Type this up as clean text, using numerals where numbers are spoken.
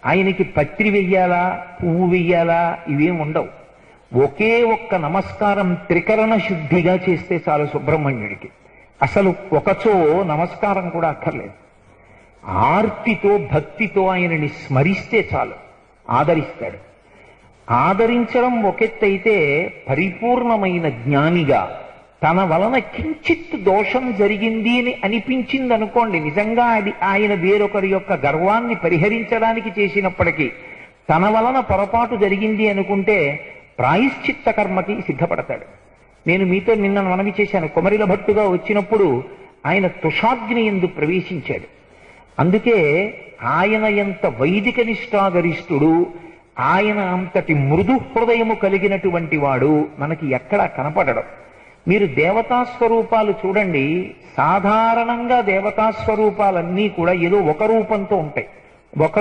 ఆయనకి పత్రి వెయ్యాలా, పువ్వు వెయ్యాలా, ఇవేం ఉండవు. ఒకే ఒక్క నమస్కారం త్రికరణ శుద్ధిగా చేస్తే చాలు సుబ్రహ్మణ్యుడికి. అసలు ఒకచో నమస్కారం కూడా అక్కర్లేదు. ఆర్తితో భక్తితో ఆయనని స్మరిస్తే చాలు, ఆదరిస్తాడు. ఆదరించడం ఒకెత్తైతే పరిపూర్ణమైన జ్ఞానిగా తన వలన కించిత్ దోషం జరిగింది అని అనిపించింది అనుకోండి, నిజంగా అది ఆయన వేరొకరి యొక్క గర్వాన్ని పరిహరించడానికి చేసినప్పటికీ తన వలన పొరపాటు జరిగింది అనుకుంటే ప్రాయశ్చిత్త కర్మకి సిద్ధపడతాడు. నేను మీతో నిన్న మనవి చేశాను, కుమరిల భట్టుగా వచ్చినప్పుడు ఆయన తుషాగ్ని యందు ప్రవేశించాడు. అందుకే ఆయన ఎంత వైదిక నిష్ఠాగరిష్ఠుడు, ఆయన అంతటి మృదు హృదయము కలిగినటువంటి వాడు మనకి ఎక్కడా కనపడడం. మీరు దేవతాస్వరూపాలు చూడండి, సాధారణంగా దేవతాస్వరూపాలన్నీ కూడా ఏదో ఒక రూపంతో ఉంటాయి. ఒక